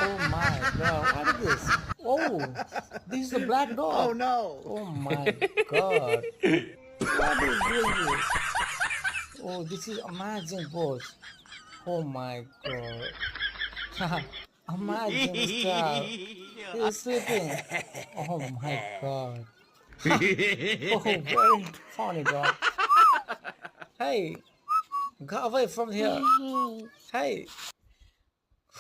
Oh my god, what is this? Oh, this is a black Oh dog. no! Oh my god, what is doing this? Oh, this is amazing, boss. Oh my god. Amazing star. He is sleeping. Oh my god. Oh, very funny dog. Hey, go away from here. Hey.